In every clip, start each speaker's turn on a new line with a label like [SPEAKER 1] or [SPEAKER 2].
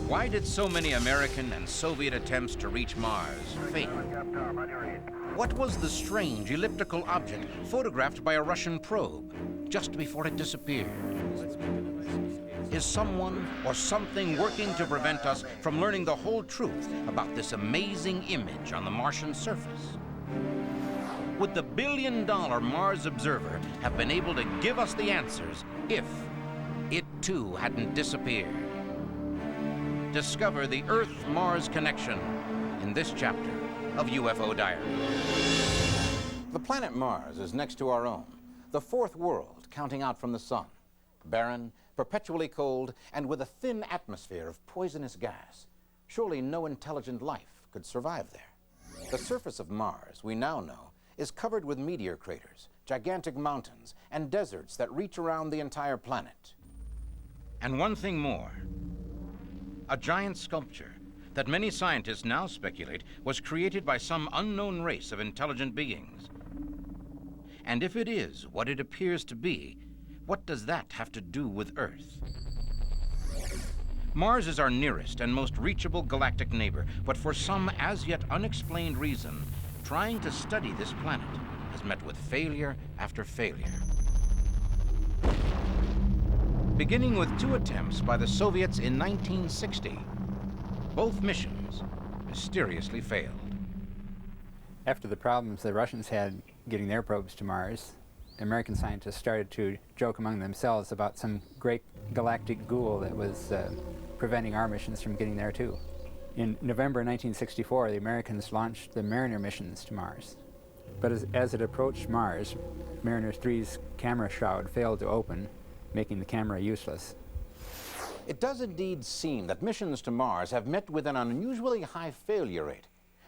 [SPEAKER 1] Why did so many American and Soviet attempts to reach Mars fail? What was the strange elliptical object photographed by a Russian probe just before it disappeared? Is someone or something working to prevent us from learning the whole truth about this amazing image on the Martian surface? Would the billion-dollar Mars observer have been able to give us the answers if it too hadn't disappeared? Discover the Earth-Mars connection in this chapter of UFO Diaries.
[SPEAKER 2] The planet Mars is next to our own, the fourth world counting out from the sun. Barren, perpetually cold, and with a thin atmosphere of poisonous gas. Surely no intelligent life could survive there. The surface of Mars, we now know, is covered with meteor craters, gigantic mountains, and deserts that reach around the entire planet.
[SPEAKER 1] And one thing more. A giant sculpture that many scientists now speculate was created by some unknown race of intelligent beings. And if it is what it appears to be, what does that have to do with Earth? Mars is our nearest and most reachable galactic neighbor, but for some as yet unexplained reason, trying to study this planet has met with failure after failure. Beginning with 2 attempts by the Soviets in 1960, both missions mysteriously failed.
[SPEAKER 3] After the problems the Russians had getting their probes to Mars, American scientists started to joke among themselves about some great galactic ghoul that was preventing our missions from getting there too. In November 1964, the Americans launched the Mariner missions to Mars. But as it approached Mars, Mariner 3's camera shroud failed to open, making the camera useless.
[SPEAKER 2] It does indeed seem that missions to Mars have met with an unusually high failure rate.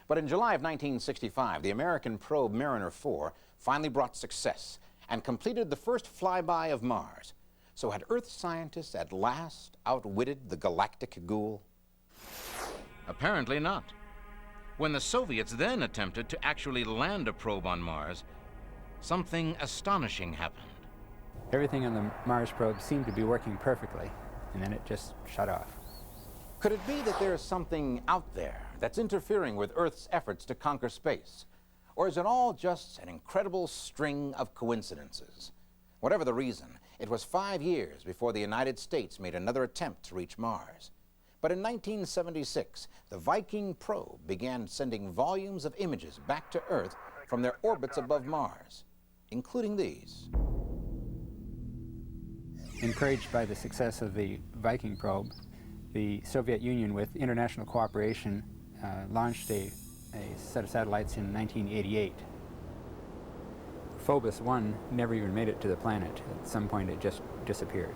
[SPEAKER 2] But in July of 1965, the American probe Mariner 4 finally brought success and completed the first flyby of Mars. So had Earth scientists at last outwitted the galactic ghoul?
[SPEAKER 1] Apparently not. When the Soviets then attempted to actually land a probe on Mars, something astonishing happened.
[SPEAKER 3] Everything on the Mars probe seemed to be working perfectly, and then it just shut off.
[SPEAKER 2] Could it be that there is something out there that's interfering with Earth's efforts to conquer space? Or is it all just an incredible string of coincidences? Whatever the reason, it was 5 years before the United States made another attempt to reach Mars. But in 1976, the Viking probe began sending volumes of images back to Earth from their orbits above Mars, including these.
[SPEAKER 3] Encouraged by the success of the Viking probe, the Soviet Union, with international cooperation, launched a set of satellites in 1988. Phobos 1 never even made it to the planet. At some point it just disappeared.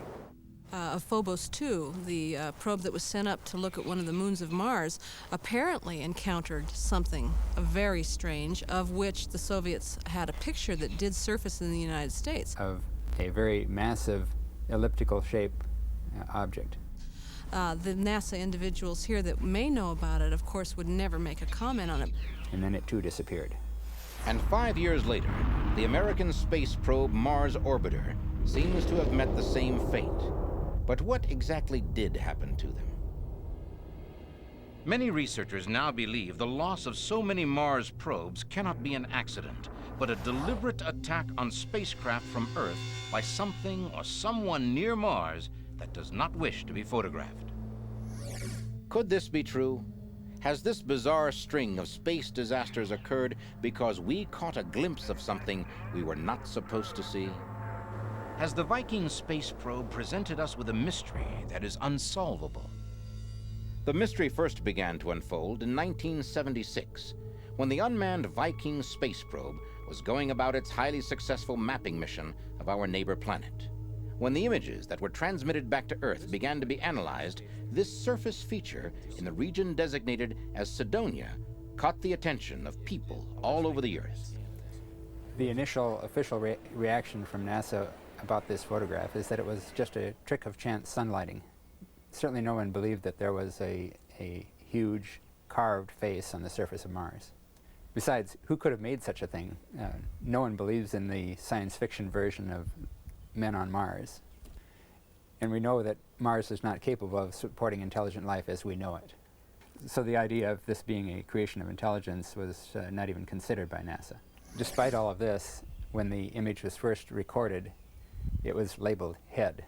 [SPEAKER 4] Phobos 2, the probe that was sent up to look at one of the moons of Mars, apparently encountered something very strange, of which the Soviets had a picture that did surface in the United States.
[SPEAKER 3] Of a very massive elliptical shape object.
[SPEAKER 4] The NASA individuals here that may know about it, of course, would never make a comment on it.
[SPEAKER 3] And then it too disappeared.
[SPEAKER 1] And 5 years later, the American space probe Mars Orbiter seems to have met the same fate. But what exactly did happen to them? Many researchers now believe the loss of so many Mars probes cannot be an accident, but a deliberate attack on spacecraft from Earth by something or someone near Mars that does not wish to be photographed. Could this be true? Has this bizarre string of space disasters occurred because we caught a glimpse of something we were not supposed to see? Has the Viking space probe presented us with a mystery that is unsolvable? The mystery first began to unfold in 1976, when the unmanned Viking space probe was going about its highly successful mapping mission of our neighbor planet. When the images that were transmitted back to Earth began to be analyzed, this surface feature in the region designated as Cydonia caught the attention of people all over the Earth.
[SPEAKER 3] The initial official reaction from NASA about this photograph is that it was just a trick of chance sunlighting. Certainly no one believed that there was a huge carved face on the surface of Mars. Besides, who could have made such a thing? No one believes in the science fiction version of men on Mars. And we know that Mars is not capable of supporting intelligent life as we know it. So the idea of this being a creation of intelligence was not even considered by NASA. Despite all of this, when the image was first recorded, it was labeled head.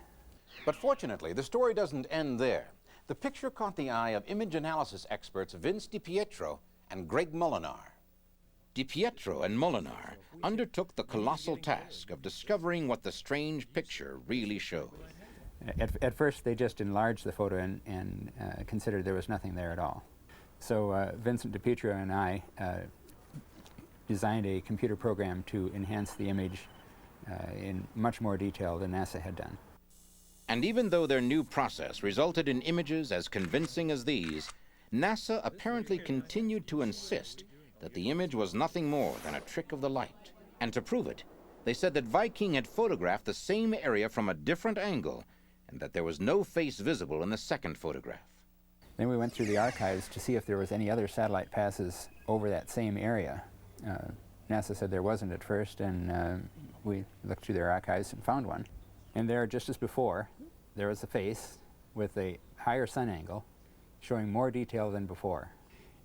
[SPEAKER 2] But fortunately, the story doesn't end there. The picture caught the eye of image analysis experts Vince DiPietro and Greg Molinar.
[SPEAKER 1] DiPietro and Molinar undertook the colossal task of discovering what the strange picture really showed.
[SPEAKER 3] At first, they just enlarged the photo and considered there was nothing there at all. So Vincent DiPietro and I designed a computer program to enhance the image in much more detail than NASA had done.
[SPEAKER 1] And even though their new process resulted in images as convincing as these, NASA apparently continued to insist that the image was nothing more than a trick of the light. And to prove it, they said that Viking had photographed the same area from a different angle and that there was no face visible in the second photograph.
[SPEAKER 3] Then we went through the archives to see if there was any other satellite passes over that same area. NASA said there wasn't at first, and we looked through their archives and found one. And there, just as before, there was a face with a higher sun angle showing more detail than before.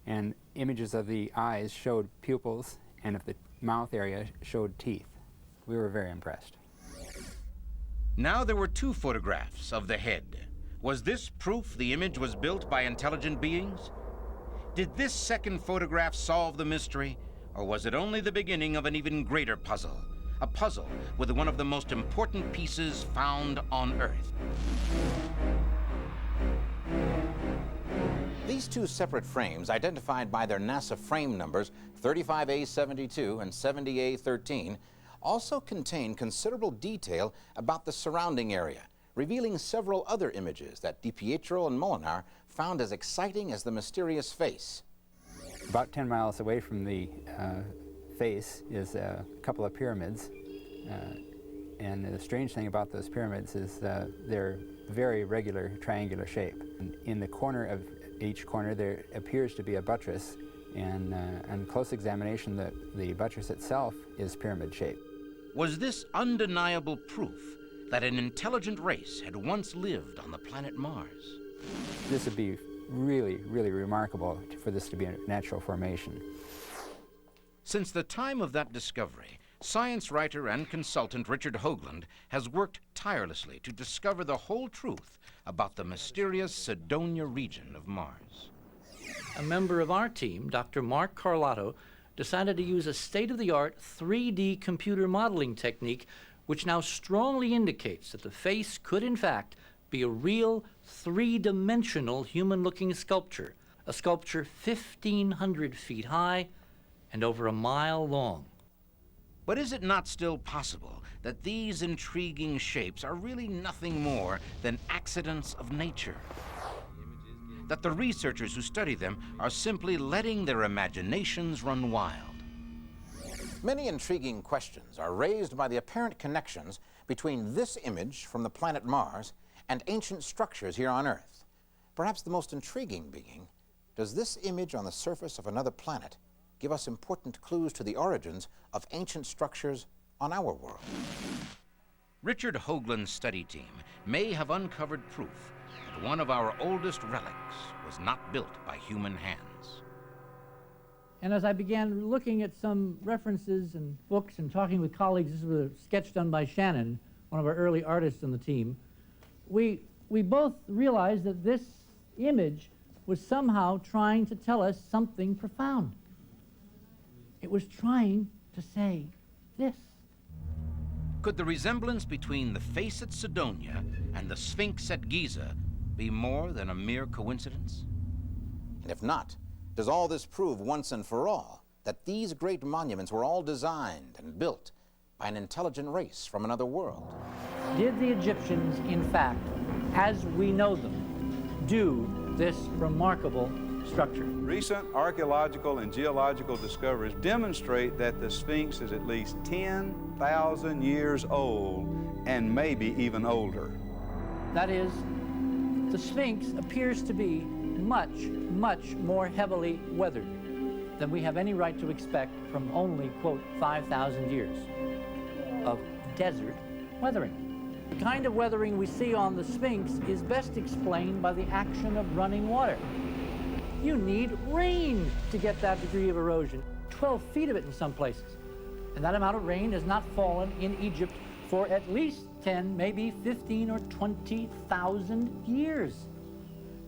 [SPEAKER 3] And images of the eyes showed pupils, and of the mouth area showed teeth. We were very impressed.
[SPEAKER 1] Now there were two photographs of the head. Was this proof the image was built by intelligent beings? Did this second photograph solve the mystery, or was it only the beginning of an even greater puzzle? A puzzle with one of the most important pieces found on Earth.
[SPEAKER 2] These two separate frames, identified by their NASA frame numbers 35A72 and 70A13, also contain considerable detail about the surrounding area, revealing several other images that DiPietro and Molinar found as exciting as the mysterious face.
[SPEAKER 3] About 10 miles away from the face is a couple of pyramids. And the strange thing about those pyramids is they're very regular triangular shape. In the corner of each corner there appears to be a buttress, and on close examination the buttress itself is pyramid shaped.
[SPEAKER 1] Was this undeniable proof that an intelligent race had once lived on the planet Mars?
[SPEAKER 3] This would be really, really remarkable for this to be a natural formation.
[SPEAKER 1] Since the time of that discovery, science writer and consultant Richard Hoagland has worked tirelessly to discover the whole truth about the mysterious Cydonia region of Mars.
[SPEAKER 5] A member of our team, Dr. Mark Carlotto, decided to use a state-of-the-art 3D computer modeling technique which now strongly indicates that the face could in fact be a real three-dimensional human-looking sculpture, a sculpture 1,500 feet high and over a mile long.
[SPEAKER 1] But is it not still possible that these intriguing shapes are really nothing more than accidents of nature? That the researchers who study them are simply letting their imaginations run wild?
[SPEAKER 2] Many intriguing questions are raised by the apparent connections between this image from the planet Mars and ancient structures here on Earth. Perhaps the most intriguing being, does this image on the surface of another planet give us important clues to the origins of ancient structures on our world?
[SPEAKER 1] Richard Hoagland's study team may have uncovered proof that one of our oldest relics was not built by human hands.
[SPEAKER 5] And as I began looking at some references and books and talking with colleagues, this was a sketch done by Shannon, one of our early artists on the team, we both realized that this image was somehow trying to tell us something profound. It was trying to say this.
[SPEAKER 1] Could the resemblance between the face at Cydonia and the Sphinx at Giza be more than a mere coincidence?
[SPEAKER 2] And if not, does all this prove once and for all that these great monuments were all designed and built by an intelligent race from another world?
[SPEAKER 5] Did the Egyptians, in fact, as we know them, do this remarkable structure?
[SPEAKER 6] Recent archaeological and geological discoveries demonstrate that the Sphinx is at least 10,000 years old and maybe even older.
[SPEAKER 5] That is, the Sphinx appears to be much, much more heavily weathered than we have any right to expect from only, quote, 5,000 years of desert weathering. The kind of weathering we see on the Sphinx is best explained by the action of running water. You need rain to get that degree of erosion, 12 feet of it in some places. And that amount of rain has not fallen in Egypt for at least 10, maybe 15 or 20,000 years.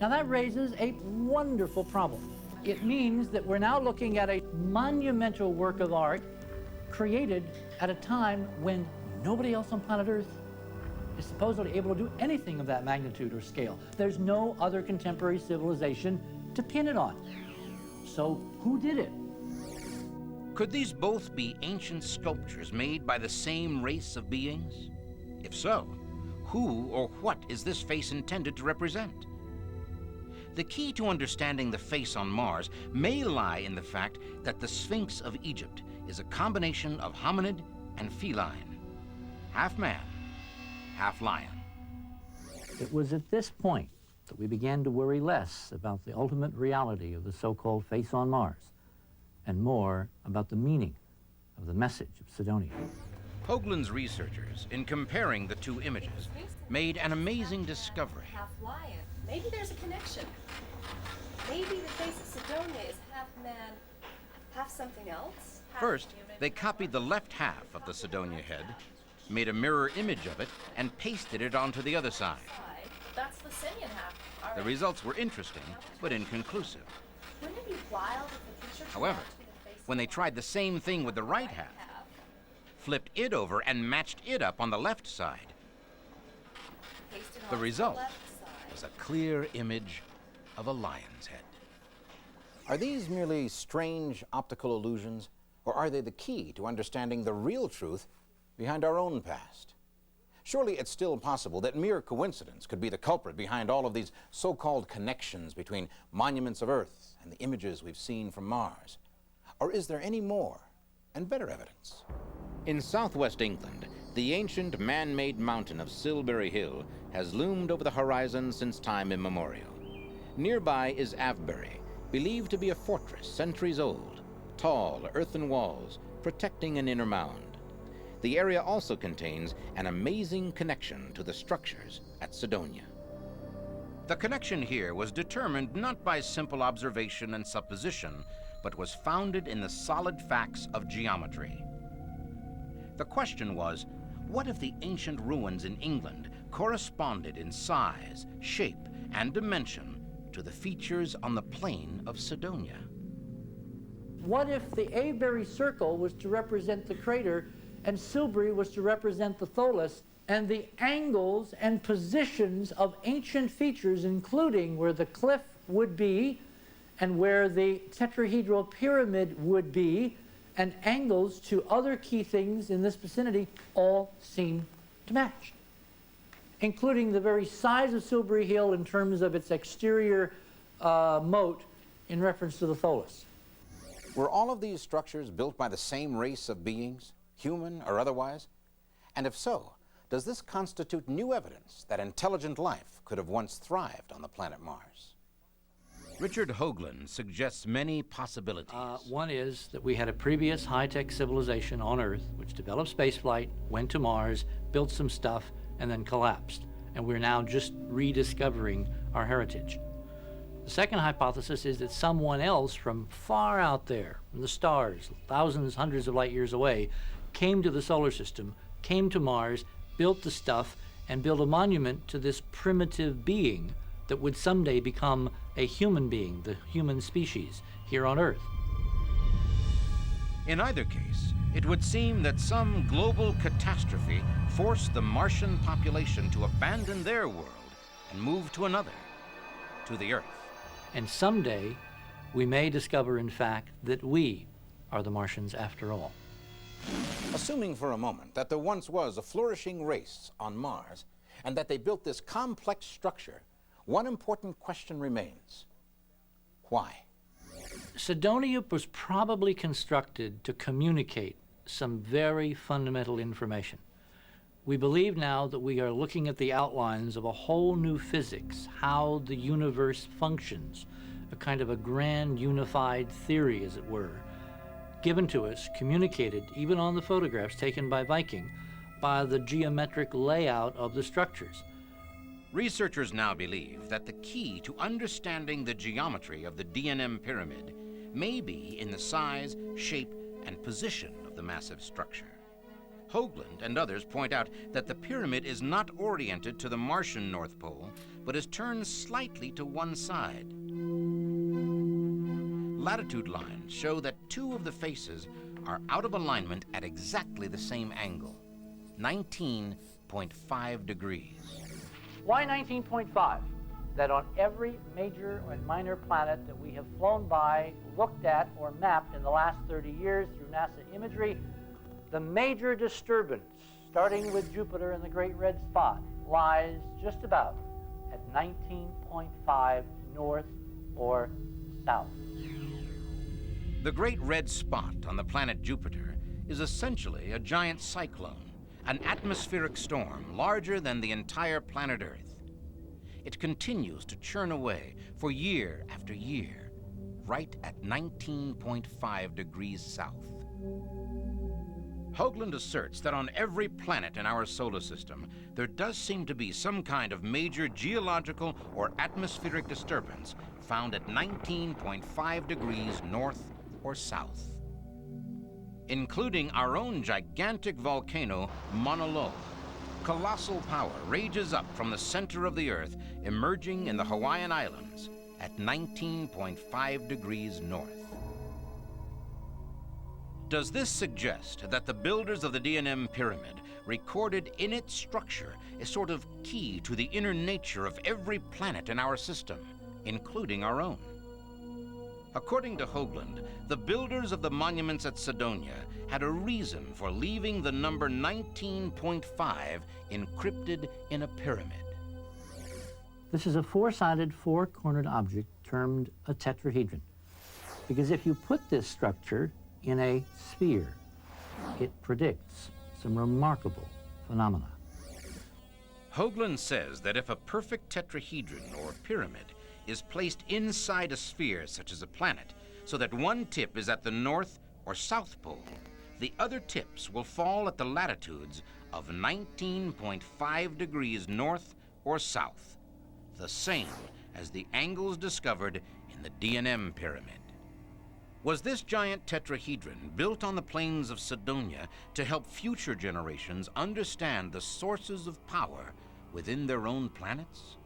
[SPEAKER 5] Now that raises a wonderful problem. It means that we're now looking at a monumental work of art created at a time when nobody else on planet Earth is supposedly able to do anything of that magnitude or scale. There's no other contemporary civilization to pin it on. So who did it?
[SPEAKER 1] Could these both be ancient sculptures made by the same race of beings? If so, who or what is this face intended to represent? The key to understanding the face on Mars may lie in the fact that the Sphinx of Egypt is a combination of hominid and feline, half man, half lion.
[SPEAKER 5] It was at this point that we began to worry less about the ultimate reality of the so-called face on Mars and more about the meaning of the message of Cydonia.
[SPEAKER 1] Hoagland's researchers, in comparing the two images, made an amazing discovery.
[SPEAKER 7] Half lion. Maybe there's a connection. Maybe the face of Cydonia is half man, half something else.
[SPEAKER 1] First, they copied the left half of the Cydonia head, made a mirror image of it, and pasted it onto the other side.
[SPEAKER 7] That's the simian half. All
[SPEAKER 1] The
[SPEAKER 7] right.
[SPEAKER 1] results were interesting, but inconclusive.
[SPEAKER 7] Wouldn't it be wild if the picture turned
[SPEAKER 1] However,
[SPEAKER 7] out to be the face
[SPEAKER 1] when they
[SPEAKER 7] of
[SPEAKER 1] tried the same thing with the right half, flipped it over and matched it up on the left side,
[SPEAKER 7] pasted
[SPEAKER 1] the
[SPEAKER 7] onto
[SPEAKER 1] result
[SPEAKER 7] left side?
[SPEAKER 1] was a clear image of a lion's head.
[SPEAKER 2] Are these merely strange optical illusions, or are they the key to understanding the real truth behind our own past? Surely it's still possible that mere coincidence could be the culprit behind all of these so-called connections between monuments of Earth and the images we've seen from Mars. Or is there any more and better evidence? In southwest England, the ancient man-made mountain of Silbury Hill has loomed over the horizon since time immemorial. Nearby is Avebury, believed to be a fortress centuries old, tall earthen walls protecting an inner mound. The area also contains an amazing connection to the structures at Cydonia.
[SPEAKER 1] The connection here was determined not by simple observation and supposition, but was founded in the solid facts of geometry. The question was, what if the ancient ruins in England corresponded in size, shape, and dimension to the features on the plain of Cydonia?
[SPEAKER 5] What if the Avebury circle was to represent the crater and Silbury was to represent the tholus, and the angles and positions of ancient features, including where the cliff would be and where the tetrahedral pyramid would be, and angles to other key things in this vicinity, all seem to match, including the very size of Silbury Hill in terms of its exterior moat in reference to the tholus.
[SPEAKER 2] Were all of these structures built by the same race of beings, human or otherwise? And if so, does this constitute new evidence that intelligent life could have once thrived on the planet Mars?
[SPEAKER 1] Richard Hoagland suggests many possibilities.
[SPEAKER 5] One is that we had a previous high-tech civilization on Earth which developed spaceflight, went to Mars, built some stuff, and then collapsed. And we're now just rediscovering our heritage. The second hypothesis is that someone else from far out there, in the stars, thousands, hundreds of light years away, came to the solar system, came to Mars, built the stuff, and built a monument to this primitive being that would someday become a human being, the human species, here on Earth.
[SPEAKER 1] In either case, it would seem that some global catastrophe forced the Martian population to abandon their world and move to another, to the Earth.
[SPEAKER 5] And someday, we may discover, in fact, that we are the Martians after all.
[SPEAKER 2] Assuming for a moment that there once was a flourishing race on Mars and that they built this complex structure, one important question remains. Why?
[SPEAKER 5] Cydonia was probably constructed to communicate some very fundamental information. We believe now that we are looking at the outlines of a whole new physics, how the universe functions, a kind of a grand unified theory, as it were, given to us, communicated, even on the photographs taken by Viking, by the geometric layout of the structures.
[SPEAKER 1] Researchers now believe that the key to understanding the geometry of the D&M pyramid may be in the size, shape, and position of the massive structure. Hoagland and others point out that the pyramid is not oriented to the Martian North Pole, but is turned slightly to one side. Latitude lines show that two of the faces are out of alignment at exactly the same angle, 19.5 degrees.
[SPEAKER 5] Why 19.5? That on every major and minor planet that we have flown by, looked at, or mapped in the last 30 years through NASA imagery, the major disturbance, starting with Jupiter and the Great Red Spot, lies just about at 19.5 north or south.
[SPEAKER 1] The Great Red Spot on the planet Jupiter is essentially a giant cyclone, an atmospheric storm larger than the entire planet Earth. It continues to churn away for year after year, right at 19.5 degrees south. Hoagland asserts that on every planet in our solar system, there does seem to be some kind of major geological or atmospheric disturbance found at 19.5 degrees north or south, including our own gigantic volcano, Mauna Loa. Colossal power rages up from the center of the Earth, emerging in the Hawaiian Islands at 19.5 degrees north. Does this suggest that the builders of the D&M pyramid recorded in its structure a sort of key to the inner nature of every planet in our system, including our own? According to Hoagland, the builders of the monuments at Cydonia had a reason for leaving the number 19.5 encrypted in a pyramid.
[SPEAKER 5] This is a four-sided, four-cornered object termed a tetrahedron. Because if you put this structure in a sphere, it predicts some remarkable phenomena.
[SPEAKER 1] Hoagland says that if a perfect tetrahedron or pyramid is placed inside a sphere such as a planet, so that one tip is at the north or south pole, the other tips will fall at the latitudes of 19.5 degrees north or south, the same as the angles discovered in the D&M pyramid. Was this giant tetrahedron built on the plains of Cydonia to help future generations understand the sources of power within their own planets?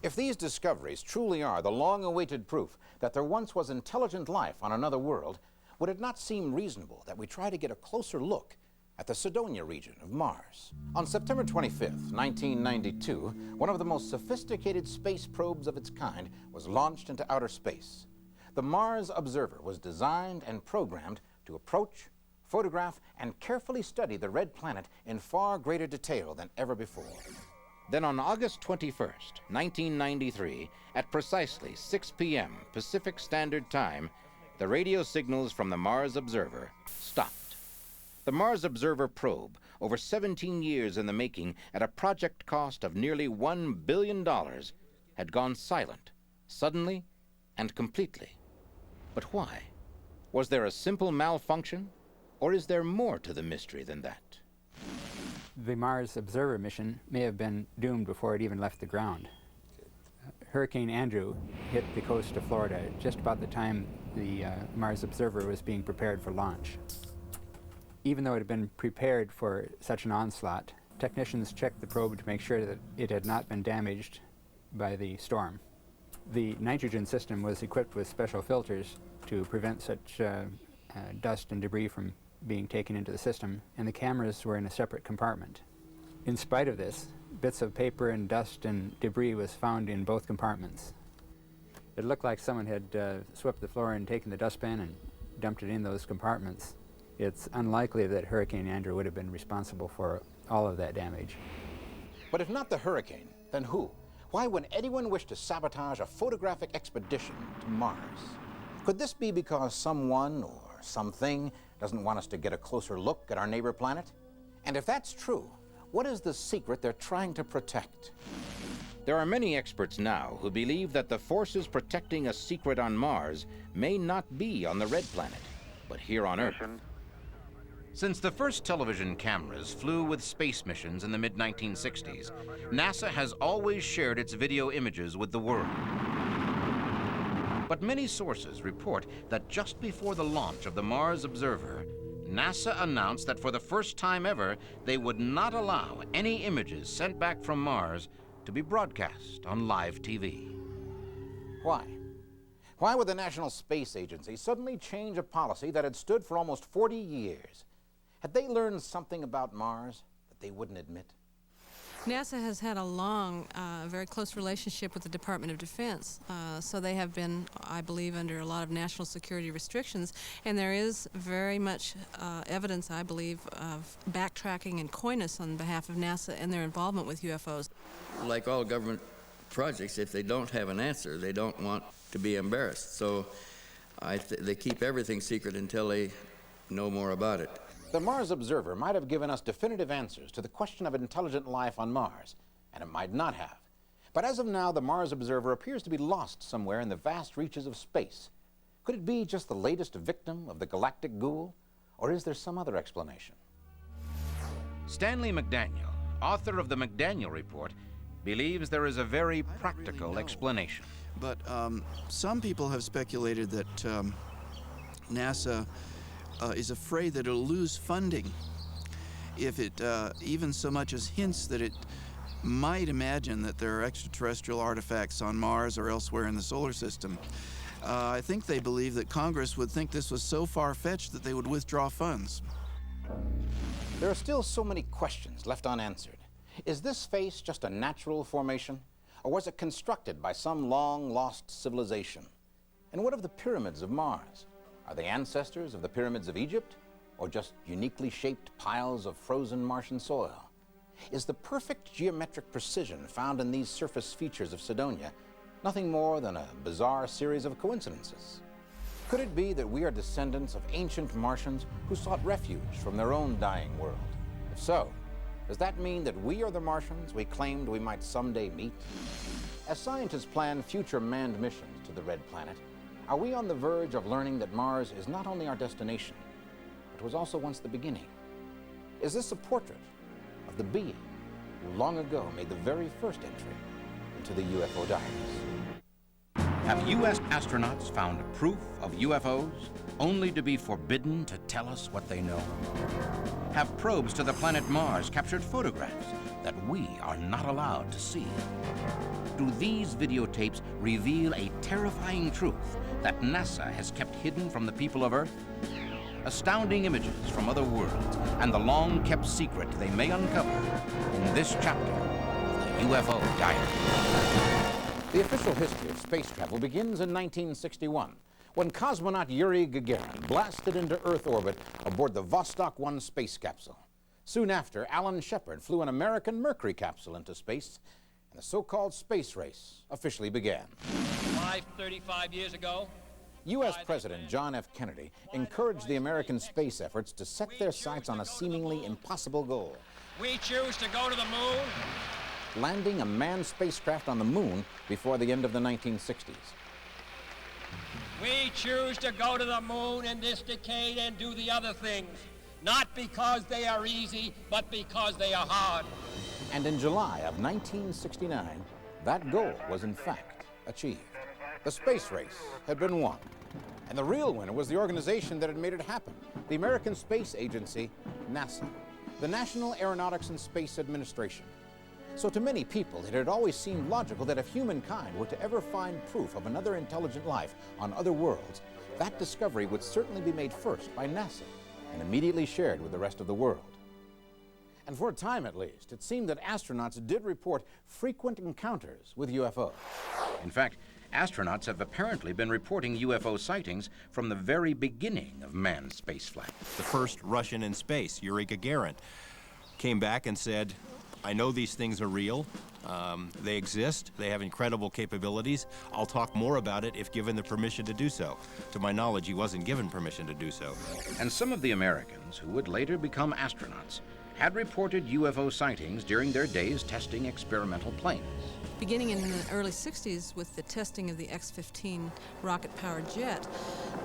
[SPEAKER 2] If these discoveries truly are the long-awaited proof that there once was intelligent life on another world, would it not seem reasonable that we try to get a closer look at the Cydonia region of Mars? On September 25th, 1992, one of the most sophisticated space probes of its kind was launched into outer space. The Mars Observer was designed and programmed to approach, photograph, and carefully study the red planet in far greater detail than ever before. Then on August 21st, 1993, at precisely 6 p.m. Pacific Standard Time, the radio signals from the Mars Observer stopped. The Mars Observer probe, over 17 years in the making at a project cost of nearly $1 billion, had gone silent, suddenly and completely. But why? Was there a simple malfunction, or is there more to the mystery than that?
[SPEAKER 3] The Mars Observer mission may have been doomed before it even left the ground. Hurricane Andrew hit the coast of Florida just about the time the Mars Observer was being prepared for launch. Even though it had been prepared for such an onslaught, technicians checked the probe to make sure that it had not been damaged by the storm. The nitrogen system was equipped with special filters to prevent such dust and debris from being taken into the system, and the cameras were in a separate compartment. In spite of this, bits of paper and dust and debris was found in both compartments. It looked like someone had swept the floor and taken the dustpan and dumped it in those compartments. It's unlikely that Hurricane Andrew would have been responsible for all of that damage.
[SPEAKER 2] But if not the hurricane, then who? Why would anyone wish to sabotage a photographic expedition to Mars? Could this be because someone or something doesn't want us to get a closer look at our neighbor planet? And if that's true, what is the secret they're trying to protect?
[SPEAKER 1] There are many experts now who believe that the forces protecting a secret on Mars may not be on the red planet, but here on Earth. Since the first television cameras flew with space missions in the mid-1960s, NASA has always shared its video images with the world. But many sources report that just before the launch of the Mars Observer, NASA announced that for the first time ever, they would not allow any images sent back from Mars to be broadcast on live TV.
[SPEAKER 2] Why? Why would the National Space Agency suddenly change a policy that had stood for almost 40 years? Had they learned something about Mars that they wouldn't admit?
[SPEAKER 4] NASA has had a long, very close relationship with the Department of Defense, so they have been, I believe, under a lot of national security restrictions, and there is very much evidence, I believe, of backtracking and coyness on behalf of NASA and their involvement with UFOs.
[SPEAKER 8] Like all government projects, if they don't have an answer, they don't want to be embarrassed, so they keep everything secret until they know more about it.
[SPEAKER 2] The Mars Observer might have given us definitive answers to the question of intelligent life on Mars, and it might not have. But as of now, the Mars Observer appears to be lost somewhere in the vast reaches of space. Could it be just the latest victim of the galactic ghoul, or is there some other explanation?
[SPEAKER 1] Stanley McDaniel, author of the McDaniel Report, believes there is a very practical explanation.
[SPEAKER 9] But some people have speculated that NASA is afraid that it'll lose funding if it even so much as hints that it might imagine that there are extraterrestrial artifacts on Mars or elsewhere in the solar system. I think they believe that Congress would think this was so far-fetched that they would withdraw funds.
[SPEAKER 2] There are still so many questions left unanswered. Is this face just a natural formation, or was it constructed by some long-lost civilization? And what of the pyramids of Mars? Are they ancestors of the pyramids of Egypt, or just uniquely shaped piles of frozen Martian soil? Is the perfect geometric precision found in these surface features of Cydonia nothing more than a bizarre series of coincidences? Could it be that we are descendants of ancient Martians who sought refuge from their own dying world? If so, does that mean that we are the Martians we claimed we might someday meet? As scientists plan future manned missions to the Red Planet, are we on the verge of learning that Mars is not only our destination, but was also once the beginning? Is this a portrait of the being who long ago made the very first entry into the UFO Diaries?
[SPEAKER 1] Have U.S. astronauts found proof of UFOs, only to be forbidden to tell us what they know? Have probes to the planet Mars captured photographs that we are not allowed to see? Do these videotapes reveal a terrifying truth that NASA has kept hidden from the people of Earth? Astounding images from other worlds and the long-kept secret they may uncover in this chapter of the UFO Diaries.
[SPEAKER 2] The official history of space travel begins in 1961, when cosmonaut Yuri Gagarin blasted into Earth orbit aboard the Vostok 1 space capsule. Soon after, Alan Shepard flew an American Mercury capsule into space, and the so-called space race officially began.
[SPEAKER 10] 35 years ago,
[SPEAKER 2] U.S. President John F. Kennedy encouraged the American space efforts to set their sights on a seemingly impossible goal:
[SPEAKER 10] we choose to go to the moon.
[SPEAKER 2] Landing a manned spacecraft on the moon before the end of the 1960s.
[SPEAKER 10] We choose to go to the moon in this decade and do the other things, not because they are easy, but because they are hard.
[SPEAKER 2] And in July of 1969, that goal was in fact achieved. The space race had been won. And the real winner was the organization that had made it happen, the American Space Agency, NASA, the National Aeronautics and Space Administration. So to many people, it had always seemed logical that if humankind were to ever find proof of another intelligent life on other worlds, that discovery would certainly be made first by NASA and immediately shared with the rest of the world. And for a time at least, it seemed that astronauts did report frequent encounters with UFOs.
[SPEAKER 1] In fact, astronauts have apparently been reporting UFO sightings from the very beginning of manned spaceflight.
[SPEAKER 11] The first Russian in space, Yuri Gagarin, came back and said, I know these things are real. They exist. They have incredible capabilities. I'll talk more about it if given the permission to do so. To my knowledge, he wasn't given permission to do so.
[SPEAKER 1] And some of the Americans who would later become astronauts had reported UFO sightings during their days testing experimental planes.
[SPEAKER 4] Beginning in the early 60s with the testing of the X-15 rocket-powered jet,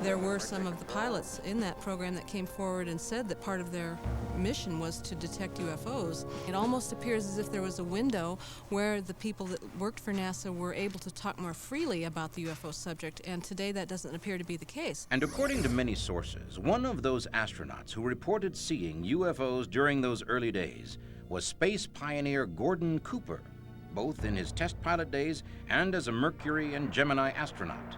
[SPEAKER 4] there were some of the pilots in that program that came forward and said that part of their mission was to detect UFOs. It almost appears as if there was a window where the people that worked for NASA were able to talk more freely about the UFO subject, and today that doesn't appear to be the case.
[SPEAKER 1] And according to many sources, one of those astronauts who reported seeing UFOs during those early days was space pioneer Gordon Cooper, both in his test pilot days and as a Mercury and Gemini astronaut.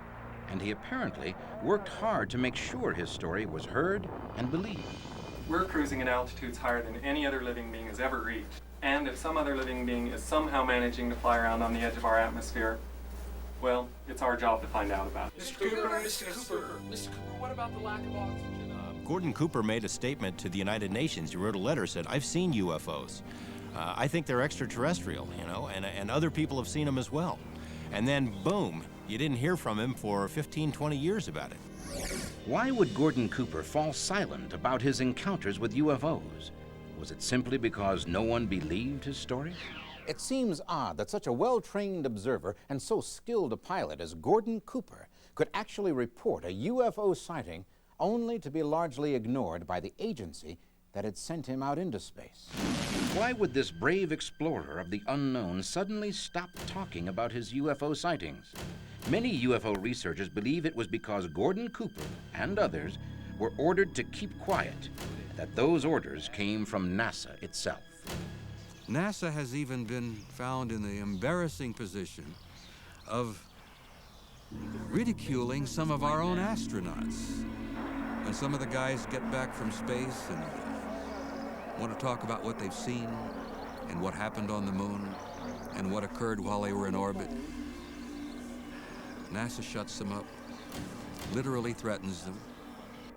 [SPEAKER 1] And he apparently worked hard to make sure his story was heard and believed.
[SPEAKER 12] We're cruising at altitudes higher than any other living being has ever reached. And if some other living being is somehow managing to fly around on the edge of our atmosphere, well, it's our job to find out about it.
[SPEAKER 13] Mr. Cooper, Mr. Cooper, Mr. Cooper, what about the lack of oxygen?
[SPEAKER 11] Gordon Cooper made a statement to the United Nations. He wrote a letter, said, "I've seen UFOs. I think they're extraterrestrial, you know, and other people have seen them as well." And then, boom, you didn't hear from him for 15, 20 years about it.
[SPEAKER 1] Why would Gordon Cooper fall silent about his encounters with UFOs? Was it simply because no one believed his story?
[SPEAKER 2] It seems odd that such a well-trained observer and so skilled a pilot as Gordon Cooper could actually report a UFO sighting only to be largely ignored by the agency that had sent him out into space.
[SPEAKER 1] Why would this brave explorer of the unknown suddenly stop talking about his UFO sightings? Many UFO researchers believe it was because Gordon Cooper and others were ordered to keep quiet, and that those orders came from NASA itself.
[SPEAKER 14] NASA has even been found in the embarrassing position of ridiculing some of our own astronauts. When some of the guys get back from space and want to talk about what they've seen and what happened on the moon and what occurred while they were in orbit, NASA shuts them up, literally threatens them.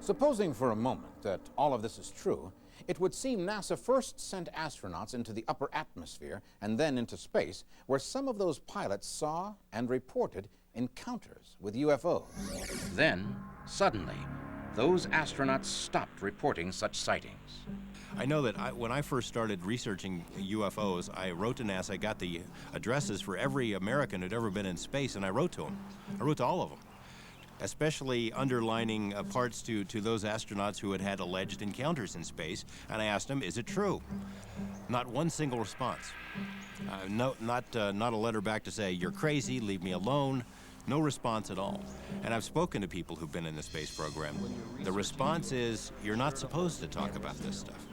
[SPEAKER 2] Supposing for a moment that all of this is true, it would seem NASA first sent astronauts into the upper atmosphere and then into space, where some of those pilots saw and reported encounters with UFOs.
[SPEAKER 1] Then, suddenly, those astronauts stopped reporting such sightings.
[SPEAKER 11] I know that when I first started researching UFOs, I wrote to NASA. I got the addresses for every American who'd ever been in space, and I wrote to them. I wrote to all of them, especially underlining parts to those astronauts who had had alleged encounters in space, and I asked them, is it true? Not one single response. Not a letter back to say, you're crazy, leave me alone. No response at all. And I've spoken to people who've been in the space program. The response is, you're not supposed to talk about this stuff.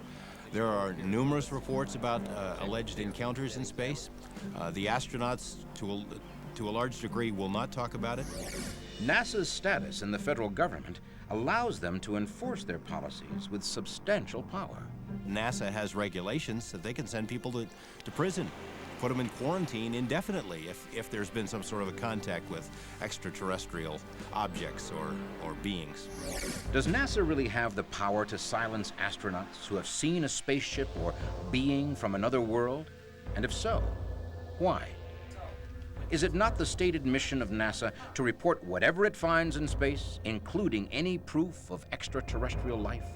[SPEAKER 11] There are numerous reports about alleged encounters in space. The astronauts, to a large degree, will not talk about it.
[SPEAKER 1] NASA's status in the federal government allows them to enforce their policies with substantial power.
[SPEAKER 11] NASA has regulations that they can send people to prison, put them in quarantine indefinitely if there's been some sort of a contact with extraterrestrial objects or beings.
[SPEAKER 1] Does NASA really have the power to silence astronauts who have seen a spaceship or being from another world? And if so, why? Is it not the stated mission of NASA to report whatever it finds in space, including any proof of extraterrestrial life?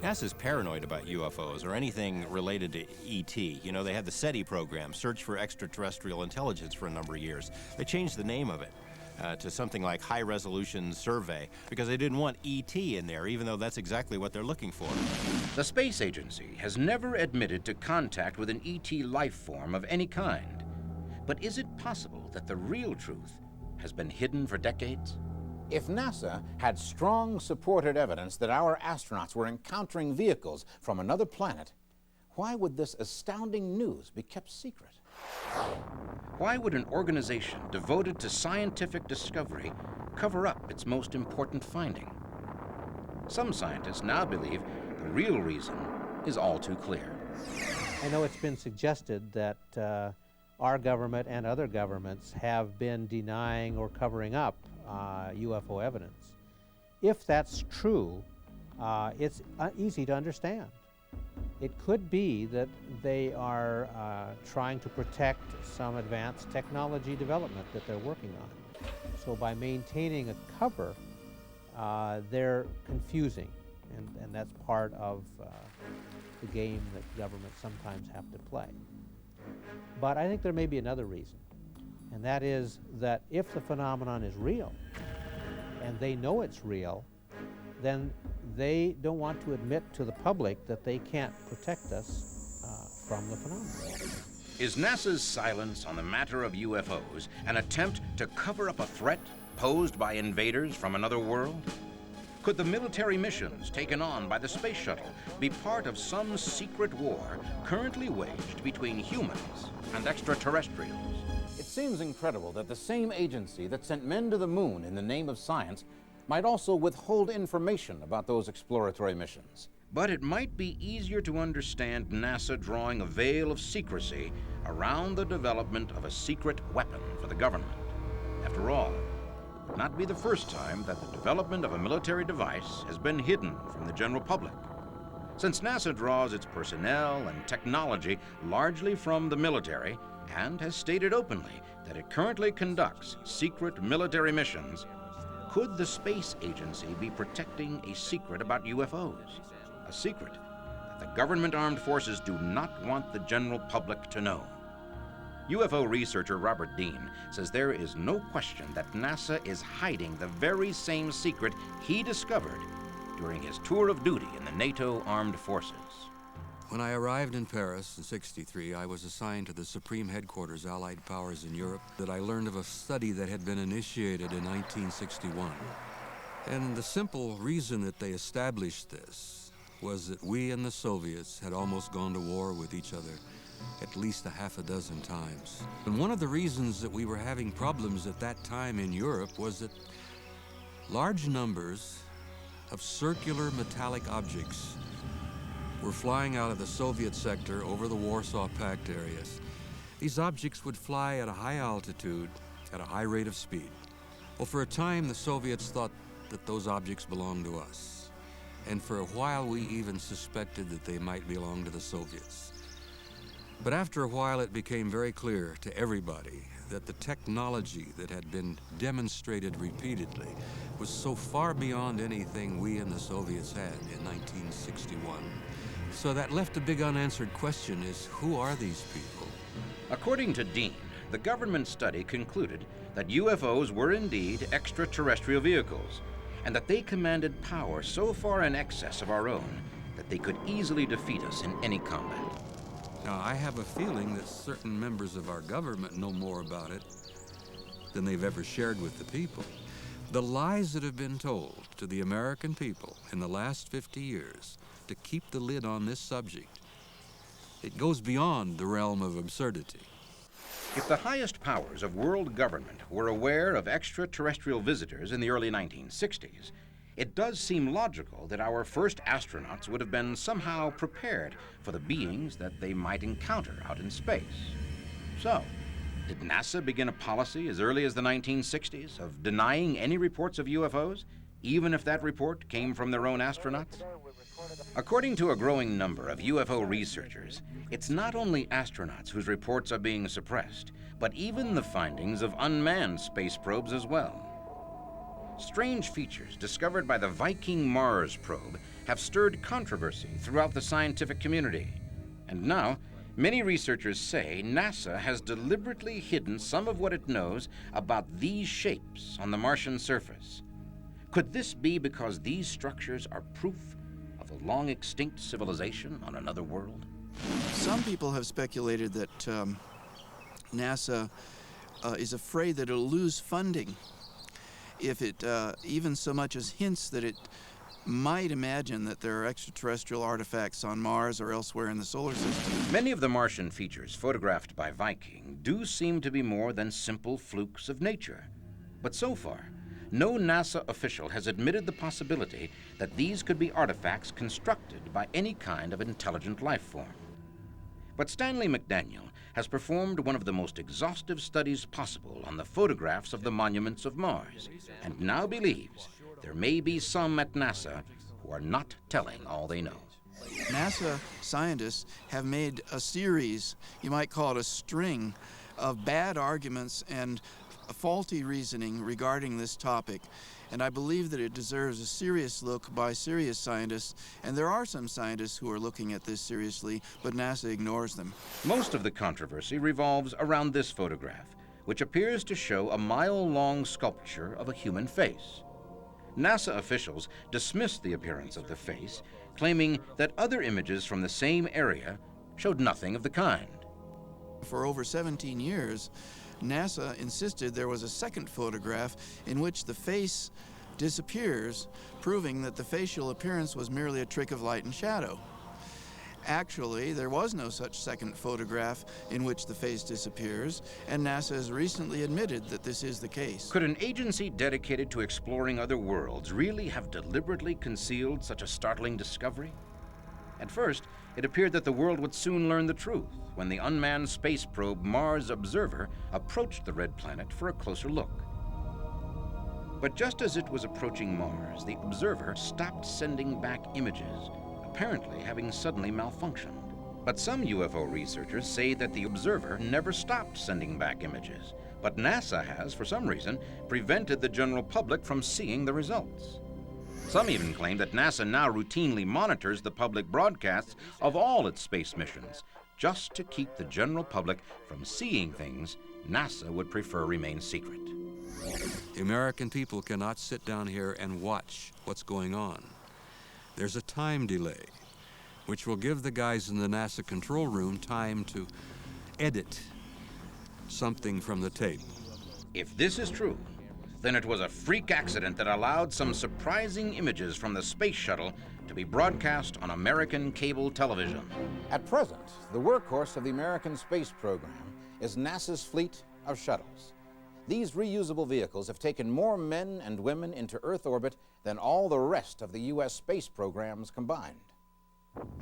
[SPEAKER 11] NASA's paranoid about UFOs or anything related to ET. You know, they had the SETI program, Search for Extraterrestrial Intelligence, for a number of years. They changed the name of it to something like High Resolution Survey because they didn't want ET in there, even though that's exactly what they're looking for.
[SPEAKER 1] The space agency has never admitted to contact with an ET life form of any kind. But is it possible that the real truth has been hidden for decades?
[SPEAKER 2] If NASA had strong supported evidence that our astronauts were encountering vehicles from another planet, why would this astounding news be kept secret?
[SPEAKER 1] Why would an organization devoted to scientific discovery cover up its most important finding? Some scientists now believe the real reason is all too clear.
[SPEAKER 15] I know it's been suggested that our government and other governments have been denying or covering up UFO evidence. If that's true, it's easy to understand. It could be that they are trying to protect some advanced technology development that they're working on. So by maintaining a cover, they're confusing, and that's part of the game that governments sometimes have to play. But I think there may be another reason. and that is that if the phenomenon is real, and they know it's real, then they don't want to admit to the public that they can't protect us from the phenomenon.
[SPEAKER 1] Is NASA's silence on the matter of UFOs an attempt to cover up a threat posed by invaders from another world? Could the military missions taken on by the space shuttle be part of some secret war currently waged between humans and extraterrestrials?
[SPEAKER 2] It seems incredible that the same agency that sent men to the moon in the name of science might also withhold information about those exploratory missions.
[SPEAKER 1] But it might be easier to understand NASA drawing a veil of secrecy around the development of a secret weapon for the government. After all, it would not be the first time that the development of a military device has been hidden from the general public. Since NASA draws its personnel and technology largely from the military and has stated openly that it currently conducts secret military missions, could the space agency be protecting a secret about UFOs? A secret that the government armed forces do not want the general public to know. UFO researcher Robert Dean says there is no question that NASA is hiding the very same secret he discovered during his tour of duty in the NATO armed forces.
[SPEAKER 14] When I arrived in Paris in '63, I was assigned to the Supreme Headquarters Allied Powers in Europe that I learned of a study that had been initiated in 1961. And the simple reason that they established this was that we and the Soviets had almost gone to war with each other at least a half a dozen times. And one of the reasons that we were having problems at that time in Europe was that large numbers of circular metallic objects were flying out of the Soviet sector over the Warsaw Pact areas. These objects would fly at a high altitude, at a high rate of speed. Well, for a time, the Soviets thought that those objects belonged to us. And for a while, we even suspected that they might belong to the Soviets. But after a while, it became very clear to everybody that the technology that had been demonstrated repeatedly was so far beyond anything we and the Soviets had in 1961. So that left a big unanswered question is, who are these people?
[SPEAKER 1] According to Dean, the government study concluded that UFOs were indeed extraterrestrial vehicles, and that they commanded power so far in excess of our own that they could easily defeat us in any combat.
[SPEAKER 14] Now, I have a feeling that certain members of our government know more about it than they've ever shared with the people. The lies that have been told to the American people in the last 50 years to keep the lid on this subject, it goes beyond the realm of absurdity.
[SPEAKER 1] If the highest powers of world government were aware of extraterrestrial visitors in the early 1960s, it does seem logical that our first astronauts would have been somehow prepared for the beings that they might encounter out in space. So, did NASA begin a policy as early as the 1960s of denying any reports of UFOs, even if that report came from their own astronauts? According to a growing number of UFO researchers, it's not only astronauts whose reports are being suppressed, but even the findings of unmanned space probes as well. Strange features discovered by the Viking Mars probe have stirred controversy throughout the scientific community. And now, many researchers say NASA has deliberately hidden some of what it knows about these shapes on the Martian surface. Could this be because these structures are proof of a long-extinct civilization on another world?
[SPEAKER 9] Some people have speculated that NASA is afraid that it'll lose funding if it even so much as hints that it might imagine that there are extraterrestrial artifacts on Mars or elsewhere in the solar system.
[SPEAKER 1] Many of the Martian features photographed by Viking do seem to be more than simple flukes of nature. But so far, no NASA official has admitted the possibility that these could be artifacts constructed by any kind of intelligent life form. But Stanley McDaniel has performed one of the most exhaustive studies possible on the photographs of the monuments of Mars, and now believes there may be some at NASA who are not telling all they know.
[SPEAKER 9] NASA scientists have made a series, you might call it a string, of bad arguments and faulty reasoning regarding this topic. And I believe that it deserves a serious look by serious scientists, and there are some scientists who are looking at this seriously, but NASA ignores them.
[SPEAKER 1] Most of the controversy revolves around this photograph, which appears to show a mile-long sculpture of a human face. NASA officials dismissed the appearance of the face, claiming that other images from the same area showed nothing of the kind.
[SPEAKER 9] For over 17 years, NASA insisted there was a second photograph in which the face disappears, proving that the facial appearance was merely a trick of light and shadow. Actually, there was no such second photograph in which the face disappears, and NASA has recently admitted that this is the case.
[SPEAKER 1] Could an agency dedicated to exploring other worlds really have deliberately concealed such a startling discovery? At first, it appeared that the world would soon learn the truth when the unmanned space probe Mars Observer approached the red planet for a closer look. But just as it was approaching Mars, the observer stopped sending back images, apparently having suddenly malfunctioned. But some UFO researchers say that the observer never stopped sending back images, but NASA has, for some reason, prevented the general public from seeing the results. Some even claim that NASA now routinely monitors the public broadcasts of all its space missions, just to keep the general public from seeing things NASA would prefer remain secret.
[SPEAKER 14] The American people cannot sit down here and watch what's going on. There's a time delay, which will give the guys in the NASA control room time to edit something from the tape.
[SPEAKER 1] If this is true, then it was a freak accident that allowed some surprising images from the space shuttle to be broadcast on American cable television.
[SPEAKER 2] At present, the workhorse of the American space program is NASA's fleet of shuttles. These reusable vehicles have taken more men and women into Earth orbit than all the rest of the U.S. space programs combined.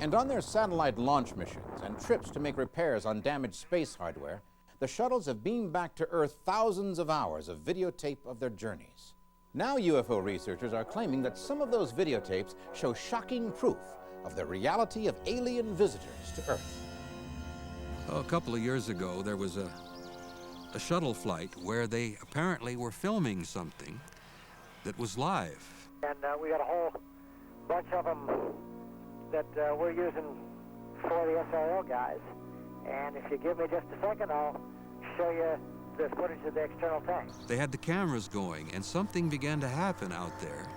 [SPEAKER 2] And on their satellite launch missions and trips to make repairs on damaged space hardware, the shuttles have beamed back to Earth thousands of hours of videotape of their journeys. Now UFO researchers are claiming that some of those videotapes show shocking proof of the reality of alien visitors to Earth.
[SPEAKER 14] Oh, a couple of years ago, there was a shuttle flight where they apparently were filming something that was live.
[SPEAKER 16] And we got a whole bunch of them that we're using for the SRO guys. And if you give me just a second, I'll show you the footage of the external tank.
[SPEAKER 14] They had the cameras going, and something began to happen out there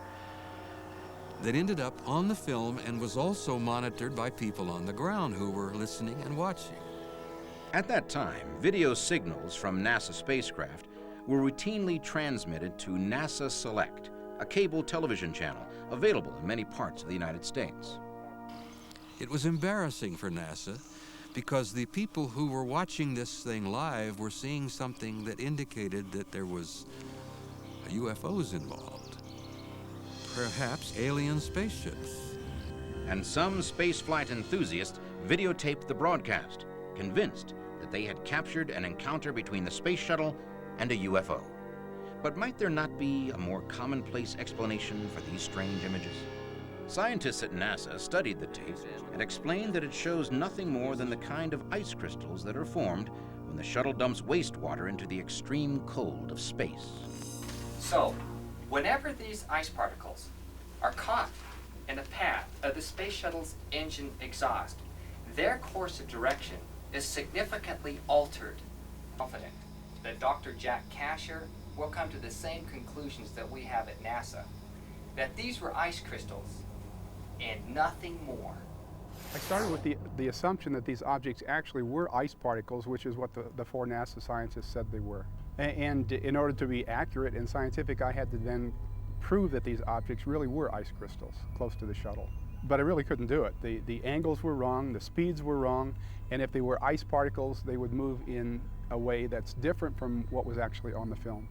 [SPEAKER 14] that ended up on the film and was also monitored by people on the ground who were listening and watching.
[SPEAKER 1] At that time, video signals from NASA spacecraft were routinely transmitted to NASA Select, a cable television channel available in many parts of the United States.
[SPEAKER 14] It was embarrassing for NASA because the people who were watching this thing live were seeing something that indicated that there was UFOs involved. Perhaps alien spaceships.
[SPEAKER 1] And some spaceflight enthusiasts videotaped the broadcast, convinced that they had captured an encounter between the space shuttle and a UFO. But might there not be a more commonplace explanation for these strange images? Scientists at NASA studied the tape and explained that it shows nothing more than the kind of ice crystals that are formed when the shuttle dumps wastewater into the extreme cold of space.
[SPEAKER 17] So, whenever these ice particles are caught in the path of the space shuttle's engine exhaust, their course of direction is significantly altered. Confident that Dr. Jack Casher will come to the same conclusions that we have at NASA, that these were ice crystals and nothing more.
[SPEAKER 18] I started with the assumption that these objects actually were ice particles, which is what the four NASA scientists said they were. And in order to be accurate and scientific, I had to then prove that these objects really were ice crystals close to the shuttle. But I really couldn't do it. The angles were wrong, the speeds were wrong, and if they were ice particles, they would move in a way that's different from what was actually on the film.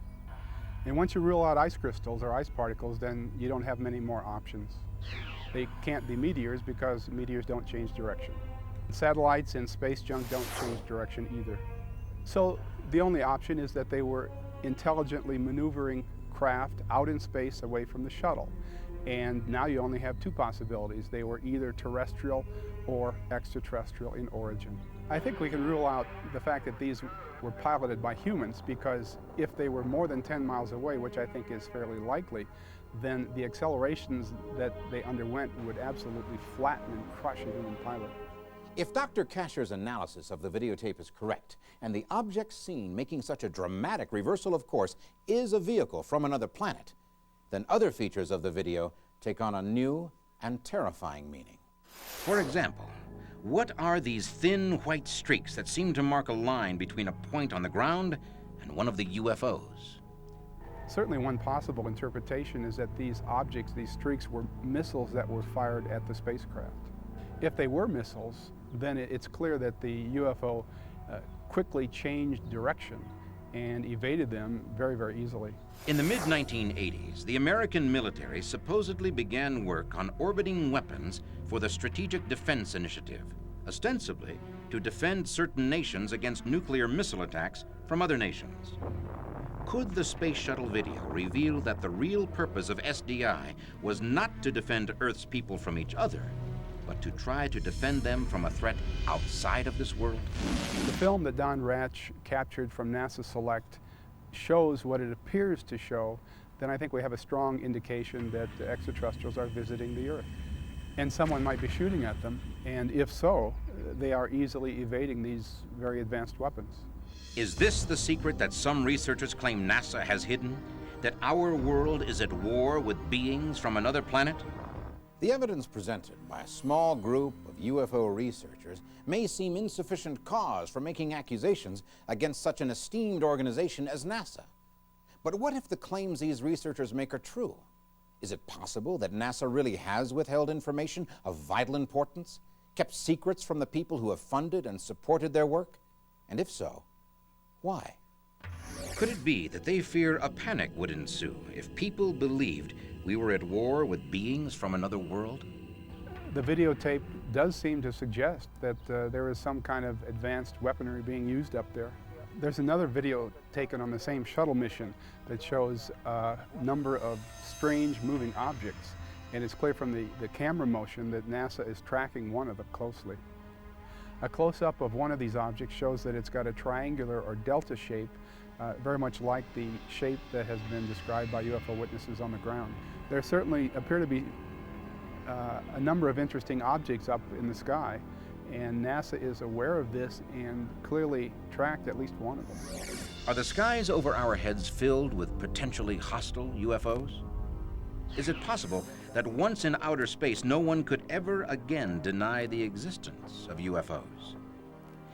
[SPEAKER 18] And once you rule out ice crystals or ice particles, then you don't have many more options. They can't be meteors because meteors don't change direction. Satellites and space junk don't change direction either. So the only option is that they were intelligently maneuvering craft out in space away from the shuttle. And now you only have two possibilities. They were either terrestrial or extraterrestrial in origin. I think we can rule out the fact that these were piloted by humans, because if they were more than 10 miles away, which I think is fairly likely, then the accelerations that they underwent would absolutely flatten and crush a human pilot.
[SPEAKER 2] If Dr. Kasher's analysis of the videotape is correct, and the object seen making such a dramatic reversal of course is a vehicle from another planet, then other features of the video take on a new and terrifying meaning.
[SPEAKER 1] For example, what are these thin white streaks that seem to mark a line between a point on the ground and one of the UFOs?
[SPEAKER 18] Certainly one possible interpretation is that these objects, these streaks, were missiles that were fired at the spacecraft. If they were missiles, then it's clear that the UFO quickly changed direction and evaded them very, very easily.
[SPEAKER 1] In the mid-1980s, the American military supposedly began work on orbiting weapons for the Strategic Defense Initiative, ostensibly to defend certain nations against nuclear missile attacks from other nations. Could the space shuttle video reveal that the real purpose of SDI was not to defend Earth's people from each other, but to try to defend them from a threat outside of this world?
[SPEAKER 18] The film that Don Ratch captured from NASA Select shows what it appears to show. Then I think we have a strong indication that the extraterrestrials are visiting the Earth. And someone might be shooting at them, and if so, they are easily evading these very advanced weapons.
[SPEAKER 1] Is this the secret that some researchers claim NASA has hidden? That our world is at war with beings from another planet?
[SPEAKER 2] The evidence presented by a small group of UFO researchers may seem insufficient cause for making accusations against such an esteemed organization as NASA. But what if the claims these researchers make are true? Is it possible that NASA really has withheld information of vital importance, kept secrets from the people who have funded and supported their work? And if so, why?
[SPEAKER 1] Could it be that they fear a panic would ensue if people believed we were at war with beings from another world?
[SPEAKER 18] The videotape does seem to suggest that there is some kind of advanced weaponry being used up there. There's another video taken on the same shuttle mission that shows a number of strange moving objects, and it's clear from the camera motion that NASA is tracking one of them closely. A close-up of one of these objects shows that it's got a triangular or delta shape, very much like the shape that has been described by UFO witnesses on the ground. There certainly appear to be a number of interesting objects up in the sky, and NASA is aware of this and clearly tracked at least one of them.
[SPEAKER 1] Are the skies over our heads filled with potentially hostile UFOs? Is it possible that once in outer space, no one could ever again deny the existence of UFOs?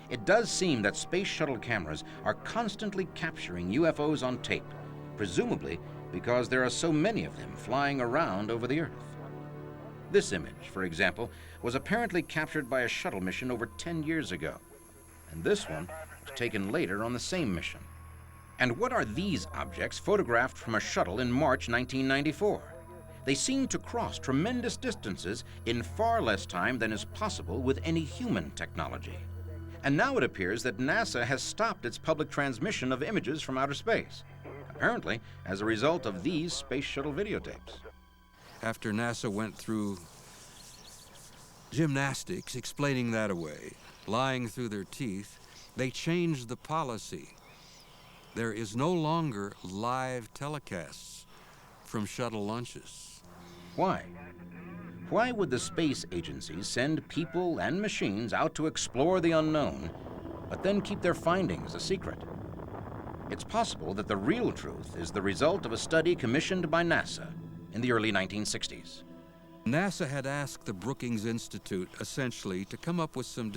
[SPEAKER 1] It does seem that space shuttle cameras are constantly capturing UFOs on tape, presumably because there are so many of them flying around over the Earth. This image, for example, was apparently captured by a shuttle mission over 10 years ago, and this one was taken later on the same mission. And what are these objects photographed from a shuttle in March 1994? They seem to cross tremendous distances in far less time than is possible with any human technology. And now it appears that NASA has stopped its public transmission of images from outer space, apparently as a result of these space shuttle videotapes.
[SPEAKER 14] After NASA went through gymnastics explaining that away, lying through their teeth, they changed the policy. There is no longer live telecasts from shuttle launches.
[SPEAKER 1] Why? Why would the space agencies send people and machines out to explore the unknown, but then keep their findings a secret? It's possible that the real truth is the result of a study commissioned by NASA in the early 1960s.
[SPEAKER 14] NASA had asked the Brookings Institute, essentially, to come up with some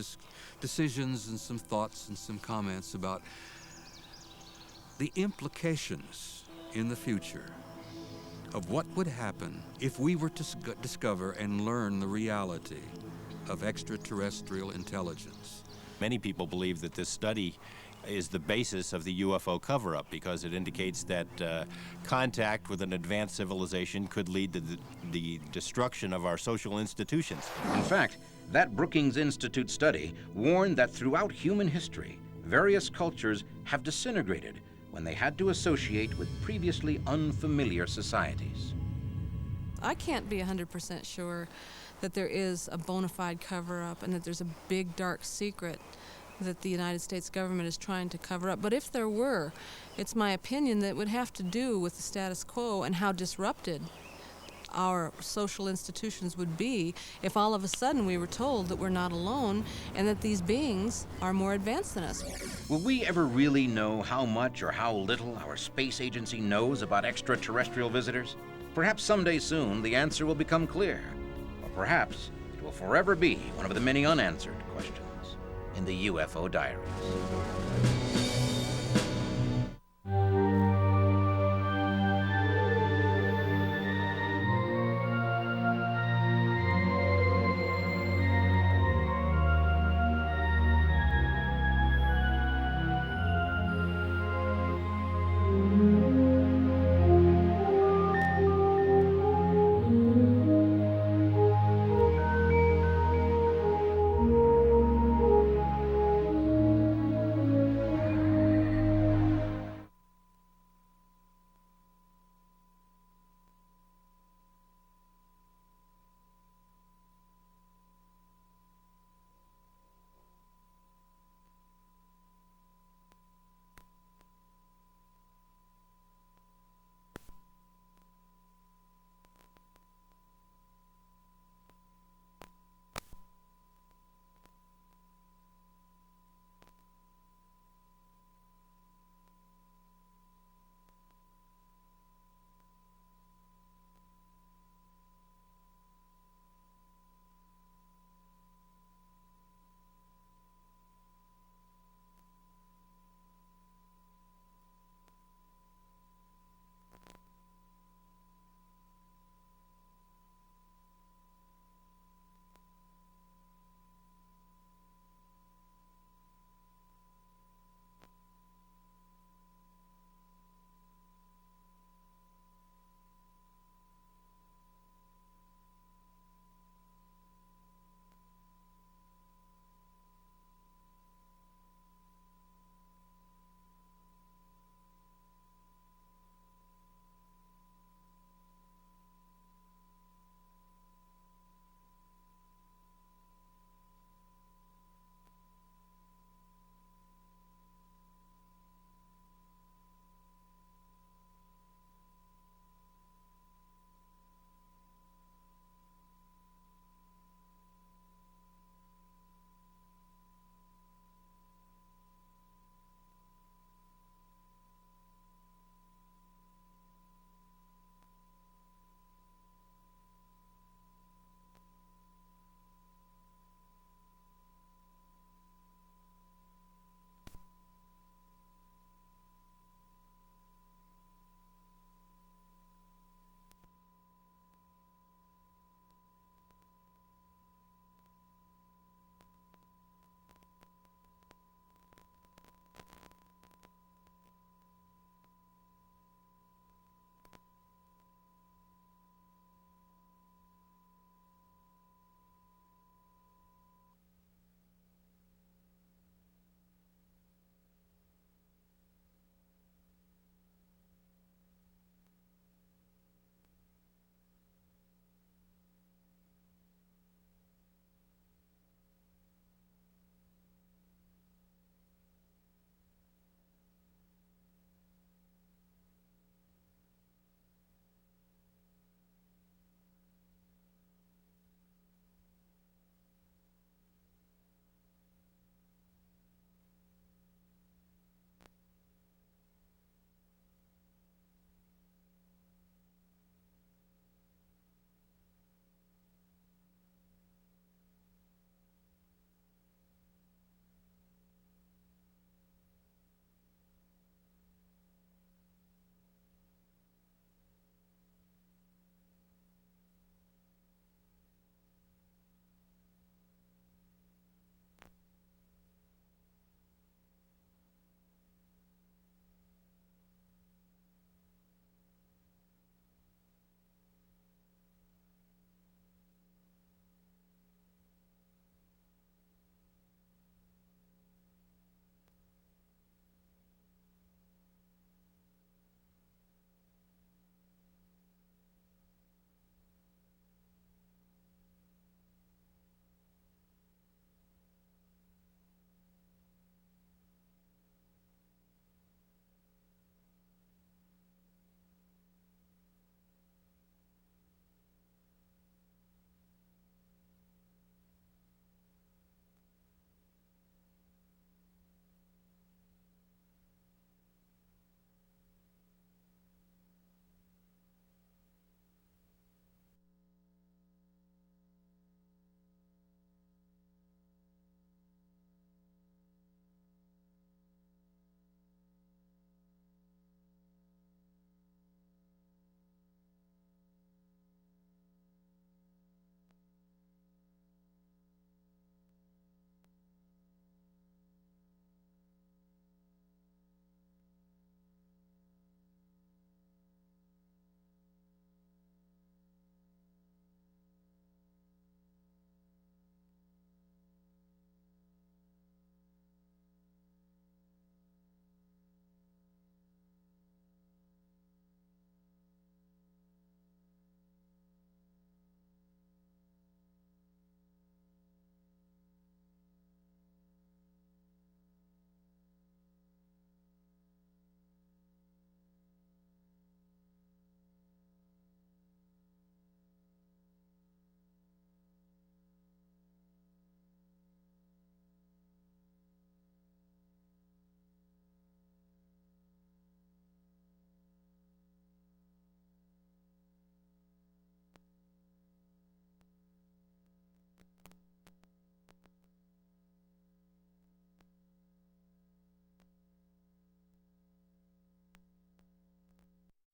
[SPEAKER 14] decisions and some thoughts and some comments about the implications in the future of what would happen if we were to discover and learn the reality of extraterrestrial intelligence.
[SPEAKER 11] Many people believe that this study is the basis of the UFO cover-up because it indicates that contact with an advanced civilization could lead to the destruction of our social institutions.
[SPEAKER 1] In fact, that Brookings Institute study warned that throughout human history, various cultures have disintegrated when they had to associate with previously unfamiliar societies.
[SPEAKER 4] I can't be 100% sure that there is a bona fide cover-up and that there's a big dark secret that the United States government is trying to cover up. But if there were, it's my opinion that it would have to do with the status quo and how disrupted our social institutions would be if all of a sudden we were told that we're not alone and that these beings are more advanced than us.
[SPEAKER 1] Will we ever really know how much or how little our space agency knows about extraterrestrial visitors? Perhaps someday soon the answer will become clear. Or perhaps it will forever be one of the many unanswered questions in the UFO Diaries.